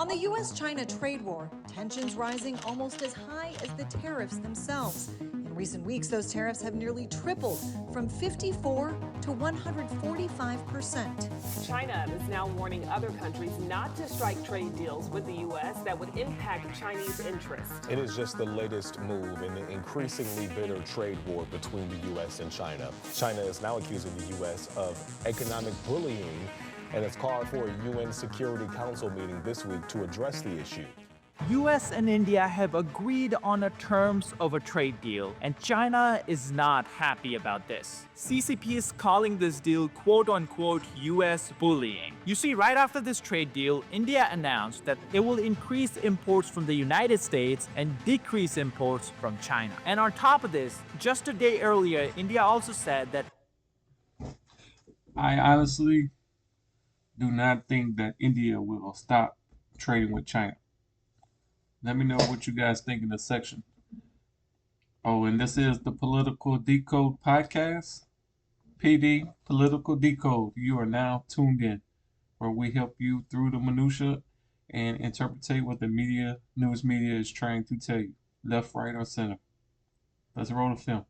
On the U.S.-China trade war, tensions rising almost as high as the tariffs themselves. In recent weeks, those tariffs have nearly tripled from 54 to 145%. China is now warning other countries not to strike trade deals with the U.S. that would impact Chinese interests. It is just the latest move in the increasingly bitter trade war between the U.S. and China. China is now accusing the U.S. of economic bullying and has called for a UN Security Council meeting this week to address the issue. US and India have agreed on the terms of a trade deal, and China is not happy about this. CCP is calling this deal quote-unquote US bullying. You see, right after this trade deal, India announced that it will increase imports from the United States and decrease imports from China. And on top of this, just a day earlier, India also said that I honestly do not think that India will stop trading with China. Let me know what you guys think in the section. Oh, and this is the Political Decode podcast. PD, Political Decode. You are now tuned in, where we help you through the minutia and interpret what the news media is trying to tell you, left, right, or center. Let's roll the film.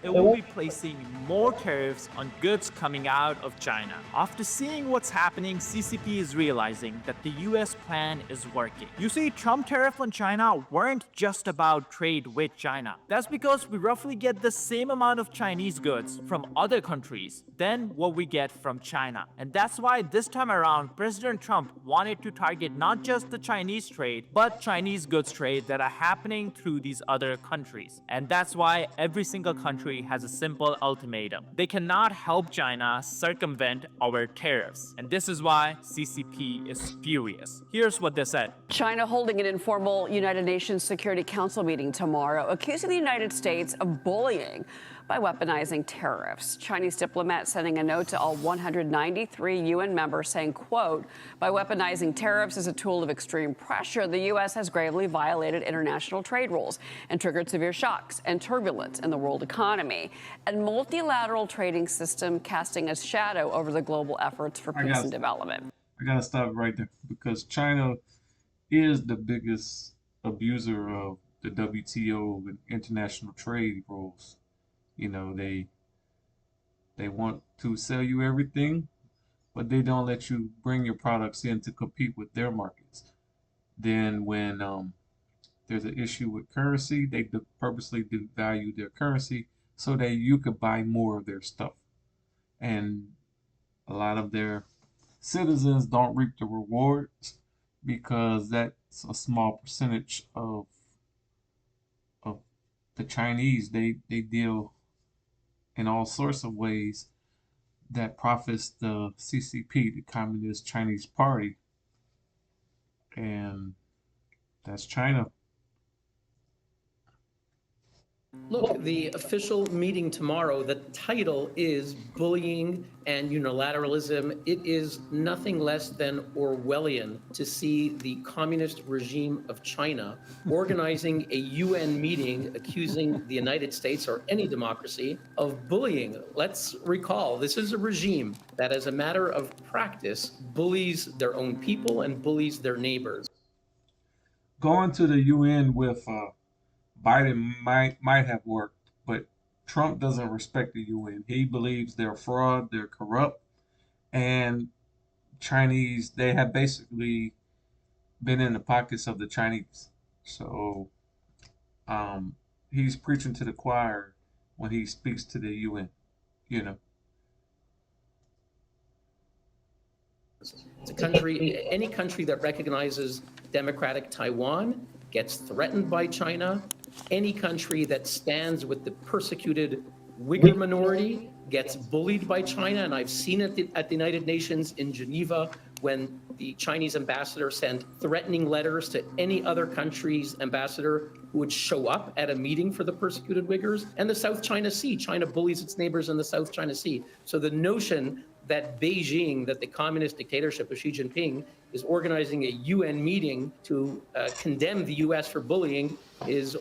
it will be placing more tariffs on goods coming out of China. After seeing what's happening, CCP is realizing that the US plan is working. You see, Trump tariffs on China weren't just about trade with China. That's because we roughly get the same amount of Chinese goods from other countries than what we get from China. And that's why this time around, President Trump wanted to target not just the Chinese trade, but Chinese goods trade that are happening through these other countries. And that's why every single country has a simple ultimatum. They cannot help China circumvent our tariffs. And this is why CCP is furious. Here's what they said. China holding an informal United Nations Security Council meeting tomorrow, accusing the United States of bullying by weaponizing tariffs. Chinese diplomats sending a note to all 193 UN members saying, quote, by weaponizing tariffs as a tool of extreme pressure, the U.S. has gravely violated international trade rules and triggered severe shocks and turbulence in the world economy and multilateral trading system, casting a shadow over the global efforts for peace and development. I gotta stop right there because China is the biggest abuser of the WTO and international trade rules. You know, they want to sell you everything, but they don't let you bring your products in to compete with their markets. Then when there's an issue with currency, they purposely devalue their currency so that you could buy more of their stuff. And a lot of their citizens don't reap the rewards because that's a small percentage of the Chinese. They deal in all sorts of ways that profits the CCP, the Communist Chinese Party, and that's China. Look, the official meeting tomorrow, the title is Bullying and Unilateralism. It is nothing less than Orwellian to see the communist regime of China organizing a UN meeting accusing the United States or any democracy of bullying. Let's recall, this is a regime that as a matter of practice bullies their own people and bullies their neighbors. Going to the UN with Biden might have worked, but Trump doesn't respect the UN. He believes they're fraud, they're corrupt, and Chinese, they have basically been in the pockets of the Chinese. So he's preaching to the choir when he speaks to the UN, you know. It's a country, any country that recognizes democratic Taiwan gets threatened by China. Any country that stands with the persecuted Uyghur minority gets bullied by China. And I've seen it at the United Nations in Geneva when the Chinese ambassador sent threatening letters to any other country's ambassador who would show up at a meeting for the persecuted Uyghurs. And the South China Sea, China bullies its neighbors in the South China Sea. So the notion that Beijing, that the communist dictatorship of Xi Jinping is organizing a UN meeting to condemn the US for bullying is...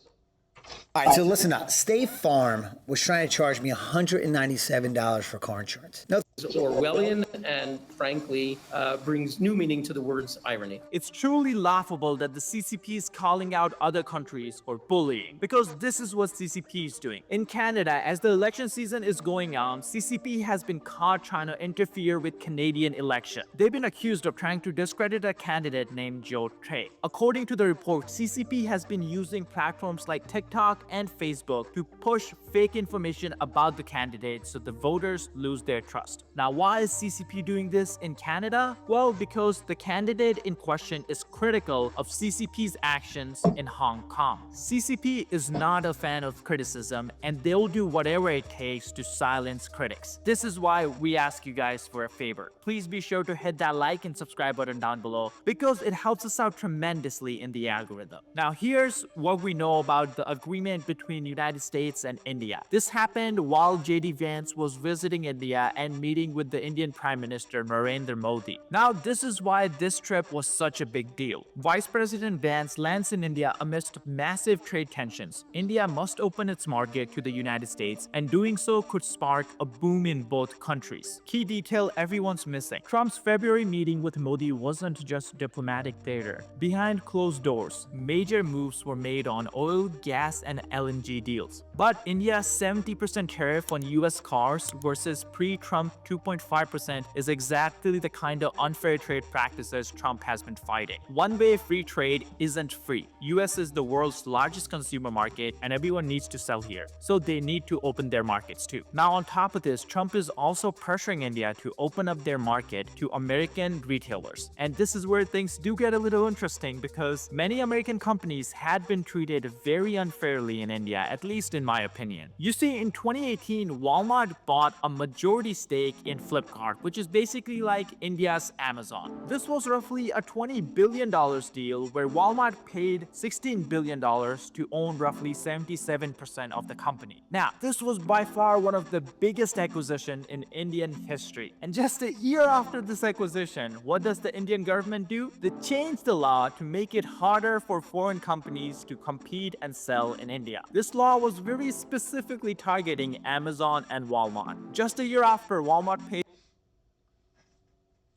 All right, so listen up. State Farm was trying to charge me $197 for car insurance. No, Orwellian and, frankly, brings new meaning to the words irony. It's truly laughable that the CCP is calling out other countries for bullying, because this is what CCP is doing. In Canada, as the election season is going on, CCP has been caught trying to interfere with Canadian election. They've been accused of trying to discredit a candidate named Joe Trey. According to the report, CCP has been using platforms like TikTok and Facebook to push fake information about the candidate so the voters lose their trust. Now, why is CCP doing this in Canada? Well, because the candidate in question is critical of CCP's actions in Hong Kong. CCP is not a fan of criticism, and they'll do whatever it takes to silence critics. This is why we ask you guys for a favor. Please be sure to hit that like and subscribe button down below, because it helps us out tremendously in the algorithm. Now, here's what we know about the agreement between United States and India. This happened while JD Vance was visiting India and meeting with the Indian Prime Minister Narendra Modi. Now, this is why this trip was such a big deal. Vice President Vance lands in India amidst massive trade tensions. India must open its market to the United States, and doing so could spark a boom in both countries. Key detail everyone's missing: Trump's February meeting with Modi wasn't just diplomatic theater. Behind closed doors, major moves were made on oil, gas, and LNG deals. But India's 70% tariff on US cars versus pre-Trump 2.5% is exactly the kind of unfair trade practices Trump has been fighting. One-way free trade isn't free. US is the world's largest consumer market, and everyone needs to sell here, so they need to open their markets too. Now, on top of this, Trump is also pressuring India to open up their market to American retailers. And this is where things do get a little interesting, because many American companies had been treated very unfairly in India, at least in my opinion. You see, in 2018, Walmart bought a majority stake in Flipkart, which is basically like India's Amazon. This was roughly a $20 billion deal where Walmart paid $16 billion to own roughly 77% of the company. Now, this was by far one of the biggest acquisitions in Indian history. And just a year after this acquisition, what does the Indian government do? They changed the law to make it harder for foreign companies to compete and sell in India. This law was very specifically targeting Amazon and Walmart. Just a year after Walmart paid.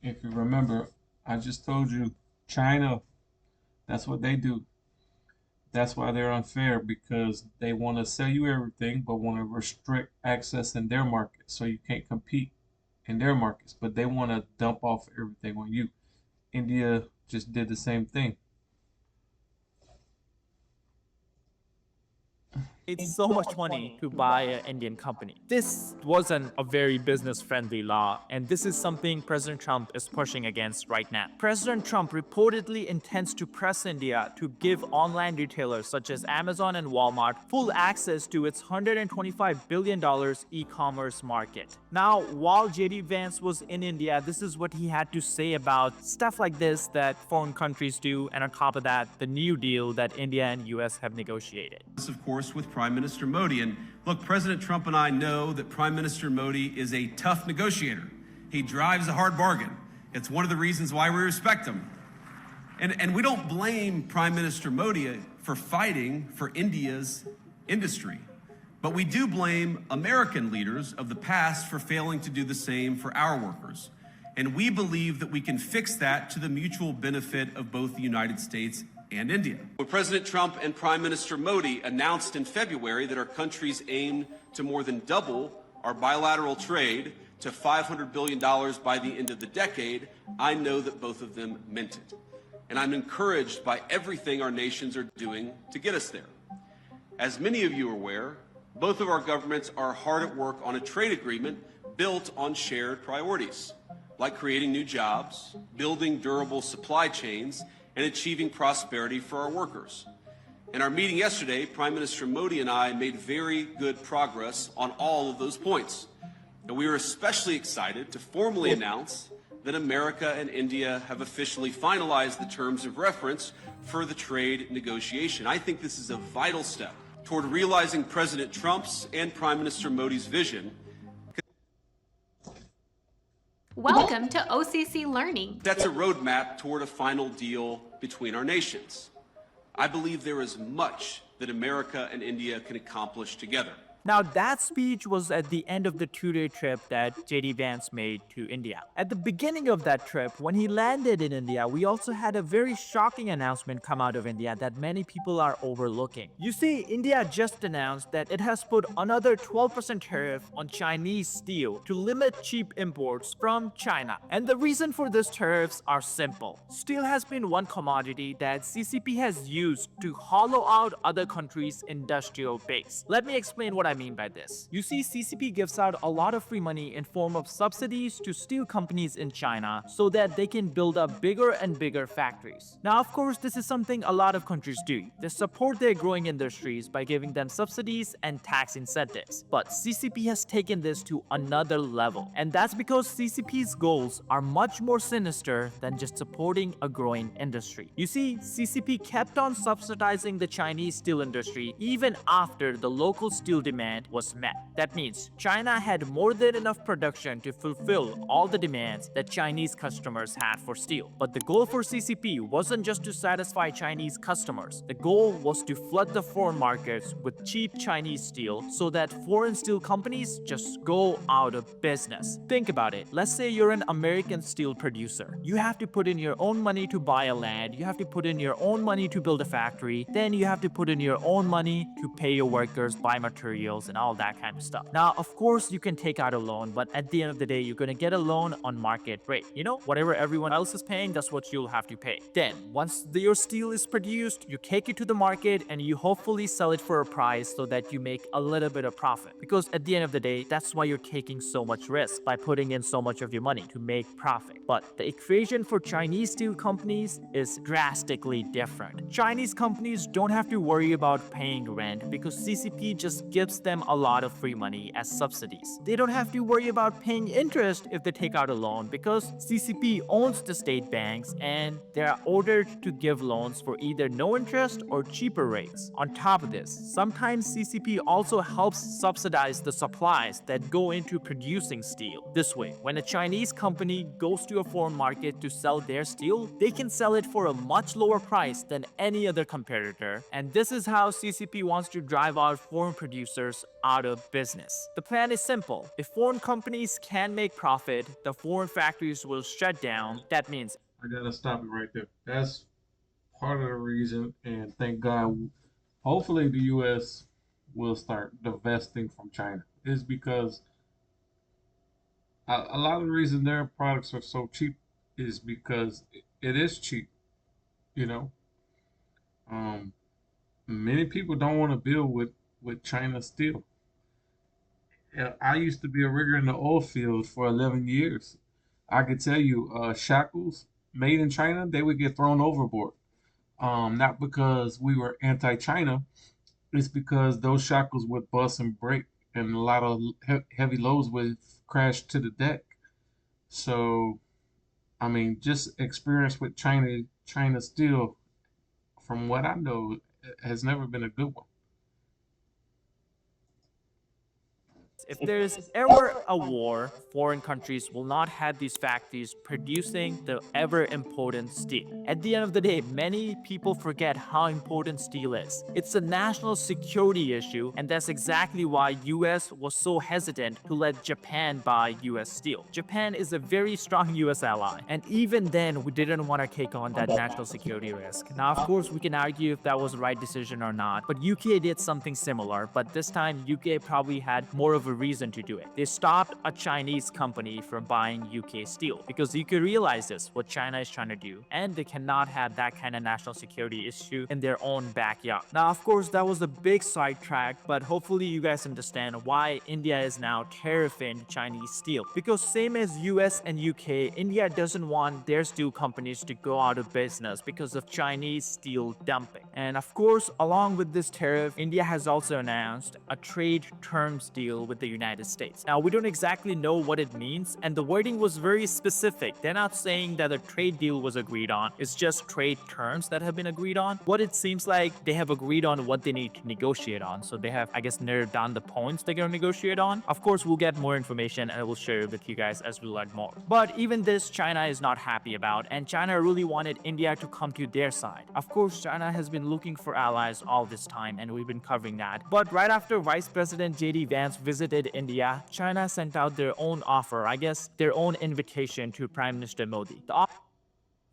If you remember, I just told you, China, that's what they do. That's why they're unfair, because they want to sell you everything, but want to restrict access in their market, so you can't compete in their markets. But they want to dump off everything on you. India just did the same thing. It's so much money to buy an Indian company. This wasn't a very business-friendly law, and this is something President Trump is pushing against right now. President Trump reportedly intends to press India to give online retailers such as Amazon and Walmart full access to its $125 billion e-commerce market. Now, while JD Vance was in India, this is what he had to say about stuff like this that foreign countries do, and on top of that, the new deal that India and US have negotiated. This, of course, with Prime Minister Modi. And look, President Trump and I know that Prime Minister Modi is a tough negotiator. He drives a hard bargain. It's one of the reasons why we respect him. And we don't blame Prime Minister Modi for fighting for India's industry. But we do blame American leaders of the past for failing to do the same for our workers. And we believe that we can fix that to the mutual benefit of both the United States and India. When President Trump and Prime Minister Modi announced in February that our countries aim to more than double our bilateral trade to $500 billion by the end of the decade, I know that both of them meant it. And I'm encouraged by everything our nations are doing to get us there. As many of you are aware, both of our governments are hard at work on a trade agreement built on shared priorities, like creating new jobs, building durable supply chains, and achieving prosperity for our workers. In our meeting yesterday, Prime Minister Modi and I made very good progress on all of those points. And we are especially excited to formally announce that America and India have officially finalized the terms of reference for the trade negotiation. I think this is a vital step toward realizing President Trump's and Prime Minister Modi's vision. Welcome to OCC Learning. That's a roadmap toward a final deal between our nations. I believe there is much that America and India can accomplish together. Now, that speech was at the end of the 2-day trip that JD Vance made to India. At the beginning of that trip, when he landed in India, we also had a very shocking announcement come out of India that many people are overlooking. You see, India just announced that it has put another 12% tariff on Chinese steel to limit cheap imports from China. And the reason for these tariffs are simple. Steel has been one commodity that CCP has used to hollow out other countries' industrial base. Let me explain what I mean by this. You see, CCP gives out a lot of free money in form of subsidies to steel companies in China so that they can build up bigger and bigger factories. Now, of course, this is something a lot of countries do. They support their growing industries by giving them subsidies and tax incentives. But CCP has taken this to another level. And that's because CCP's goals are much more sinister than just supporting a growing industry. You see, CCP kept on subsidizing the Chinese steel industry even after the local steel demand was met. That means China had more than enough production to fulfill all the demands that Chinese customers had for steel. But the goal for CCP wasn't just to satisfy Chinese customers. The goal was to flood the foreign markets with cheap Chinese steel so that foreign steel companies just go out of business. Think about it. Let's say you're an American steel producer. You have to put in your own money to buy a land, you have to put in your own money to build a factory, then you have to put in your own money to pay your workers, buy materials, and all that kind of stuff. Now, of course, you can take out a loan, but at the end of the day, you're gonna get a loan on market rate. You know, whatever everyone else is paying, that's what you'll have to pay. Then, once your steel is produced, you take it to the market and you hopefully sell it for a price so that you make a little bit of profit. Because at the end of the day, that's why you're taking so much risk by putting in so much of your money to make profit. But the equation for Chinese steel companies is drastically different. Chinese companies don't have to worry about paying rent because CCP just gives them a lot of free money as subsidies. They don't have to worry about paying interest if they take out a loan because CCP owns the state banks and they are ordered to give loans for either no interest or cheaper rates. On top of this, sometimes CCP also helps subsidize the supplies that go into producing steel. This way, when a Chinese company goes to a foreign market to sell their steel, they can sell it for a much lower price than any other competitor. And this is how CCP wants to drive out foreign producers out of business. The plan is simple. If foreign companies can make profit, the foreign factories will shut down. That means I gotta stop it right there. That's part of the reason, and thank God, hopefully the U.S. will start divesting from China. Is because a lot of the reason their products are so cheap is because it is cheap. You know, many people don't want to build with China steel. I used to be a rigger in the oil field for 11 years. I could tell you, shackles made in China, they would get thrown overboard. Not because we were anti-China, it's because those shackles would bust and break, and a lot of heavy loads would crash to the deck. So, I mean, just experience with China steel, from what I know, has never been a good one. if there is ever a war, foreign countries will not have these factories producing the ever important steel. At the end of the day, many people forget how important steel is. It's a national security issue, and that's exactly why US was so hesitant to let Japan buy US steel. Japan is a very strong US ally, and even then we didn't want to take on that national security risk. Now, of course, we can argue if that was the right decision or not, but UK did something similar, but this time UK probably had more of a reason to do it. They stopped a Chinese company from buying UK steel because UK realizes what China is trying to do, and they cannot have that kind of national security issue in their own backyard. Now, of course, that was a big sidetrack, but hopefully you guys understand why India is now tariffing Chinese steel. Because same as US and UK, India doesn't want their steel companies to go out of business because of Chinese steel dumping. And of course, along with this tariff, India has also announced a trade terms deal with the United States. Now, we don't exactly know what it means, and the wording was very specific. They're not saying that a trade deal was agreed on. It's just trade terms that have been agreed on. What it seems like, they have agreed on what they need to negotiate on. So they have, I guess, narrowed down the points they're going to negotiate on. Of course, we'll get more information and I will share it with you guys as we learn more. But even this, China is not happy about, and China really wanted India to come to their side. Of course, China has been been looking for allies all this time, and we've been covering that. But right after Vice President J.D. Vance visited India, China sent out their own offer, I guess their own invitation to Prime Minister Modi.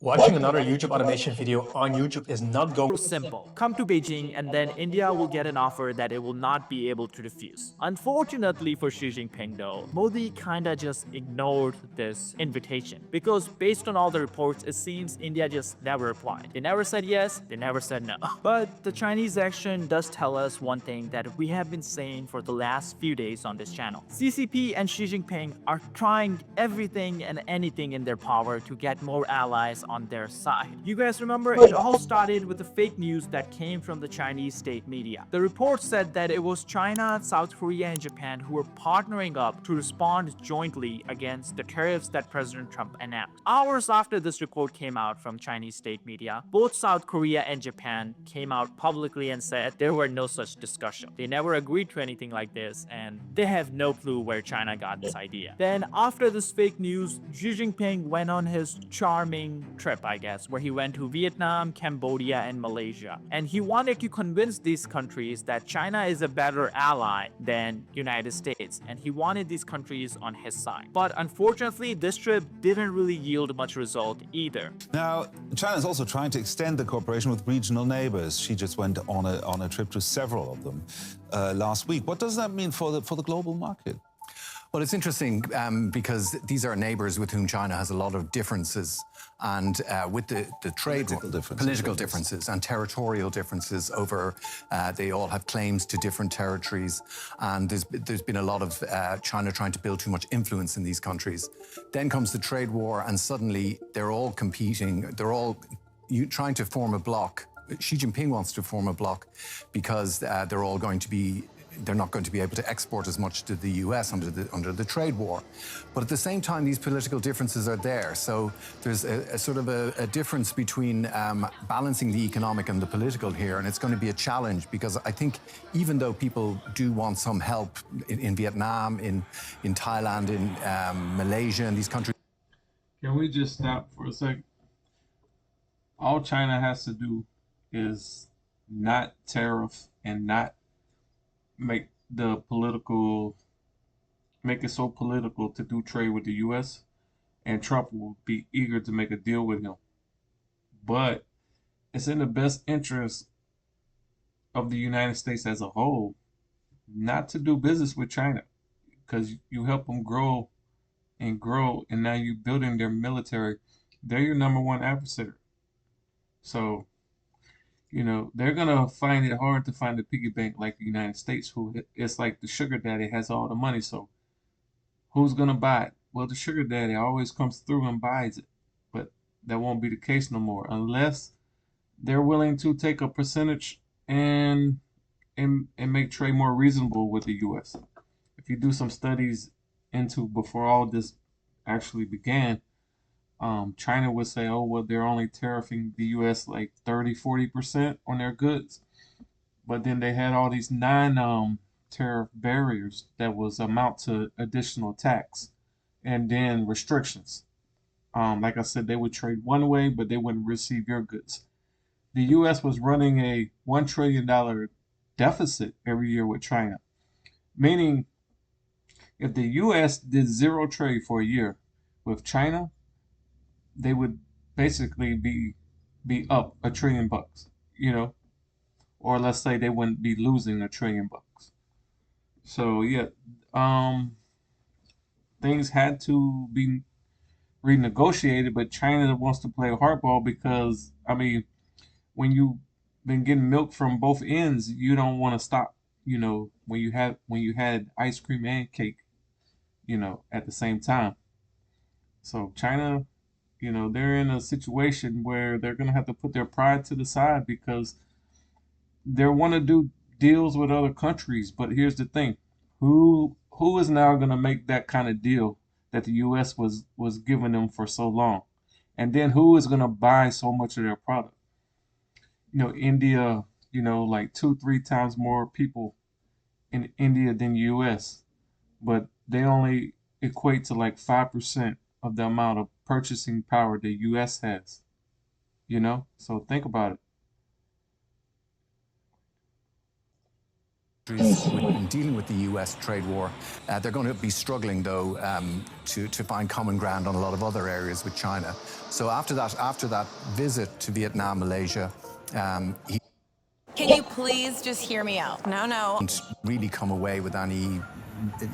Watching another YouTube automation video on YouTube is not going Simple. Come to Beijing and then India will get an offer that it will not be able to refuse. Unfortunately for Xi Jinping though, Modi kinda just ignored this invitation because based on all the reports, it seems India just never replied. They never said yes, they never said no. But the Chinese action does tell us one thing that we have been saying for the last few days on this channel. CCP and Xi Jinping are trying everything and anything in their power to get more allies on their side. You guys remember it all started with the fake news that came from the Chinese state media. The report said that it was China, South Korea, and Japan who were partnering up to respond jointly against the tariffs that President Trump announced. Hours after this report came out from Chinese state media, both South Korea and Japan came out publicly and said there were no such discussion. They never agreed to anything like this, and they have no clue where China got this idea. Then after this fake news, Xi Jinping went on his charming trip, I guess, where he went to Vietnam, Cambodia, and Malaysia. And he wanted to convince these countries that China is a better ally than United States, and he wanted these countries on his side. But unfortunately, this trip didn't really yield much result either. Now, China is also trying to extend the cooperation with regional neighbors. She just went on a trip to several of them last week. What does that mean for the global market? Well, it's interesting because these are neighbors with whom China has a lot of differences, and with the trade political differences and territorial differences over, they all have claims to different territories, and there's been a lot of China trying to build too much influence in these countries. Then comes the trade war, and suddenly they're all competing. They're all trying to form a bloc. Xi Jinping wants to form a bloc because they're all going to be. They're not going to be able to export as much to the US under the trade war. But at the same time, these political differences are there. So there's a sort of a difference between balancing the economic and the political here. And it's going to be a challenge because I think even though people do want some help in Vietnam, in Thailand, in Malaysia, and these countries. Can we just stop for a second? All China has to do is not tariff and not make it so political to do trade with the U.S., and Trump will be eager to make a deal with him. But it's in the best interest of the United States as a whole not to do business with China, because you help them grow, and now you're building their military. They're your number one adversary. So they're going to find it hard to find a piggy bank like the United States, who it's like the sugar daddy has all the money. So who's going to buy it? Well, the sugar daddy always comes through and buys it. But that won't be the case no more unless they're willing to take a percentage and make trade more reasonable with the U.S. If you do some studies into before all this actually began, China would say, oh, well, they're only tariffing the U.S. like 30-40% on their goods. But then they had all these non-tariff barriers that was amount to additional tax and then restrictions. Like I said, they would trade one way, but they wouldn't receive your goods. The U.S. was running a $1 trillion deficit every year with China, meaning if the U.S. did zero trade for a year with China, they would basically be up $1 trillion, or let's say they wouldn't be losing $1 trillion. So yeah, things had to be renegotiated, but China wants to play hardball because when you've been getting milk from both ends, you don't want to stop. When you had ice cream and cake, at the same time. So China, they're in a situation where they're going to have to put their pride to the side because they want to do deals with other countries. But here's the thing. Who is now going to make that kind of deal that the U.S. was giving them for so long? And then who is going to buy so much of their product? India, like 2-3 times more people in India than U.S., but they only equate to like 5% of the amount of purchasing power the U.S. has. So think about it. in dealing with the U.S. trade war. They're going to be struggling, though, to find common ground on a lot of other areas with China. So after that visit to Vietnam, Malaysia, he Can you please just hear me out? No. didn't really come away with any.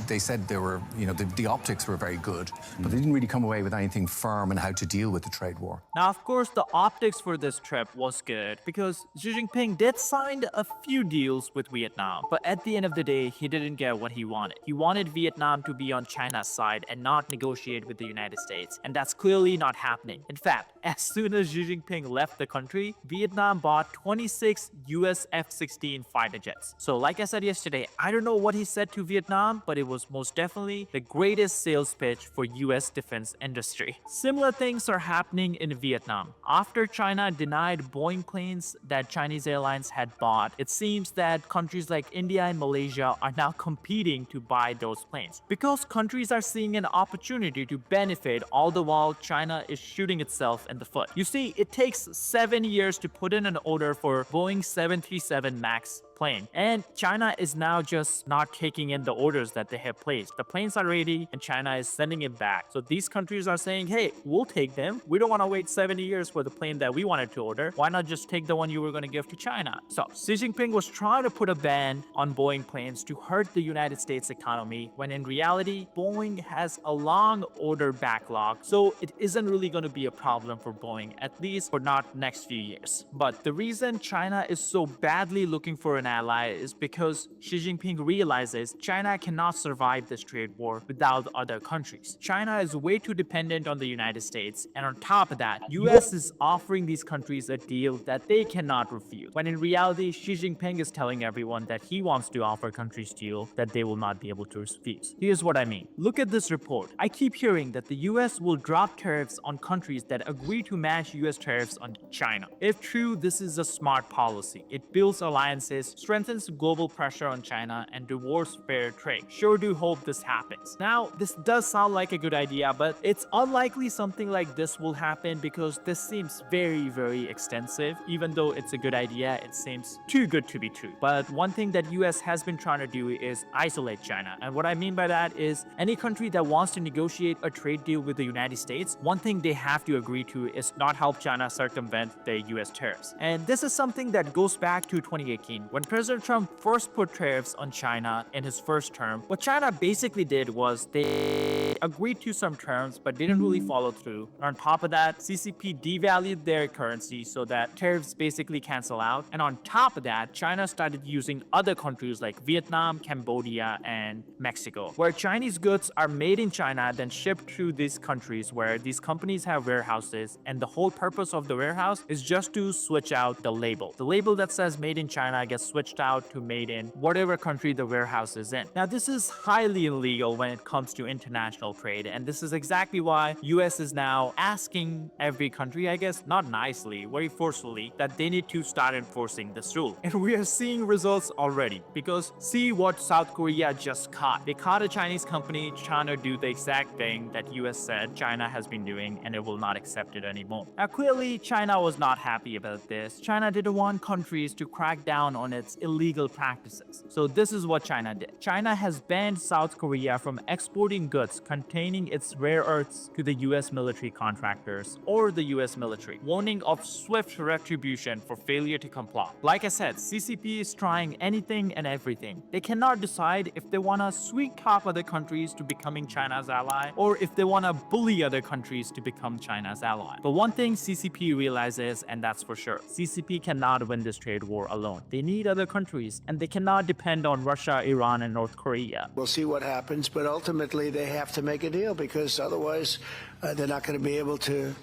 They said they were, the optics were very good, but they didn't really come away with anything firm on how to deal with the trade war. Now, of course, the optics for this trip was good because Xi Jinping did sign a few deals with Vietnam, but at the end of the day, he didn't get what he wanted. He wanted Vietnam to be on China's side and not negotiate with the United States, and that's clearly not happening. In fact, as soon as Xi Jinping left the country, Vietnam bought 26 US F-16 fighter jets. So like I said yesterday, I don't know what he said to Vietnam, but it was most definitely the greatest sales pitch for US defense industry. Similar things are happening in Vietnam. After China denied Boeing planes that Chinese airlines had bought, it seems that countries like India and Malaysia are now competing to buy those planes because countries are seeing an opportunity to benefit all the while China is shooting itself in the foot. You see, it takes 7 years to put in an order for Boeing 737 MAX plane, and China is now just not taking in the orders that they have placed. The planes are ready and China is sending it back. So these countries are saying, hey, we'll take them. We don't want to wait 70 years for the plane that we wanted to order. Why not just take the one you were going to give to China? So Xi Jinping was trying to put a ban on Boeing planes to hurt the United States economy, when in reality, Boeing has a long order backlog, so it isn't really going to be a problem for Boeing, at least for not next few years. But the reason China is so badly looking for an ally is because Xi Jinping realizes China cannot survive this trade war without other countries. China is way too dependent on the United States, and on top of that, US is offering these countries a deal that they cannot refuse. When in reality, Xi Jinping is telling everyone that he wants to offer countries a deal that they will not be able to refuse. Here's what I mean. Look at this report. I keep hearing that the US will drop tariffs on countries that agree to match US tariffs on China. If true, this is a smart policy. It builds alliances, strengthens global pressure on China, and rewards fair trade. Sure do hope this happens. Now, this does sound like a good idea, but it's unlikely something like this will happen because this seems very, very extensive. Even though it's a good idea, it seems too good to be true. But one thing that US has been trying to do is isolate China. And what I mean by that is any country that wants to negotiate a trade deal with the United States, one thing they have to agree to is not help China circumvent the US tariffs. And this is something that goes back to 2018 when President Trump first put tariffs on China in his first term. What China basically did was they agreed to some terms but didn't really follow through. On top of that, CCP devalued their currency so that tariffs basically cancel out. And on top of that, China started using other countries like Vietnam, Cambodia, and Mexico, where Chinese goods are made in China, then shipped through these countries where these companies have warehouses, and the whole purpose of the warehouse is just to switch out the label. The label that says made in China gets switched out to made in whatever country the warehouse is in. Now, this is highly illegal when it comes to international trade, and this is exactly why US is now asking every country, I guess, not nicely, very forcefully, that they need to start enforcing this rule. And we are seeing results already, because see what South Korea just caught. They caught a Chinese company trying to do the exact thing that US said China has been doing, and it will not accept it anymore. Now, clearly, China was not happy about this. China didn't want countries to crack down on its illegal practices. So this is what China did. China has banned South Korea from exporting goods containing its rare earths to the US military contractors or the US military, warning of swift retribution for failure to comply. Like I said, CCP is trying anything and everything. They cannot decide if they want to sweet talk other countries to becoming China's ally or if they want to bully other countries to become China's ally. But one thing CCP realizes, and that's for sure, CCP cannot win this trade war alone. They need other countries, and they cannot depend on Russia, Iran, and North Korea. We'll see what happens, but ultimately they have to make a deal because otherwise they're not going to be able to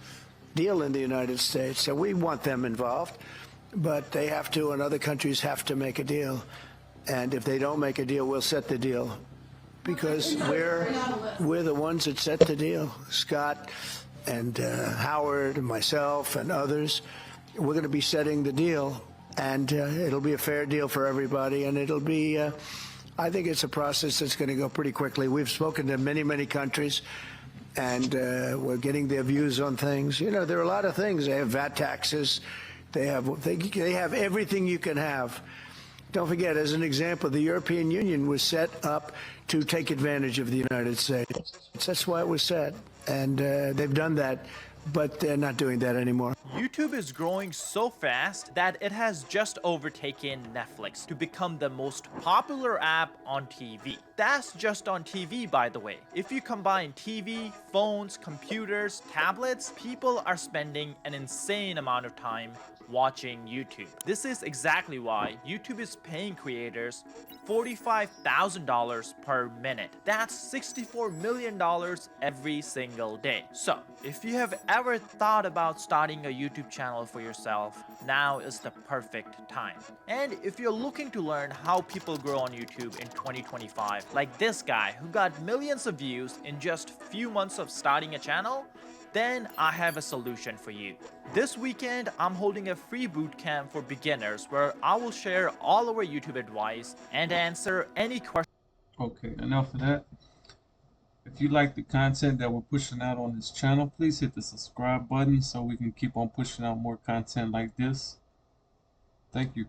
deal in the United States. So we want them involved, but they have to, and other countries have to make a deal. And if they don't make a deal, we'll set the deal because we're the ones that set the deal. Scott and Howard and myself and others, we're going to be setting the deal. And it'll be a fair deal for everybody, and it'll be, I think it's a process that's going to go pretty quickly. We've spoken to many, many countries, and we're getting their views on things. You know, there are a lot of things. They have VAT taxes. They have everything you can have. Don't forget, as an example, the European Union was set up to take advantage of the United States. That's why it was set. And they've done that, but they're not doing that anymore. YouTube is growing so fast that it has just overtaken Netflix to become the most popular app on TV. That's just on TV, by the way. If you combine TV, phones, computers, tablets, people are spending an insane amount of time watching YouTube. This is exactly why YouTube is paying creators $45,000 per minute. That's $64 million every single day. So, if you have ever thought about starting a YouTube channel for yourself, now is the perfect time. And if you're looking to learn how people grow on YouTube in 2025, like this guy who got millions of views in just few months of starting a channel, then I have a solution for you. This weekend, I'm holding a free bootcamp for beginners where I will share all our YouTube advice and answer any questions. Okay, enough of that. If you like the content that we're pushing out on this channel, please hit the subscribe button so we can keep on pushing out more content like this. Thank you.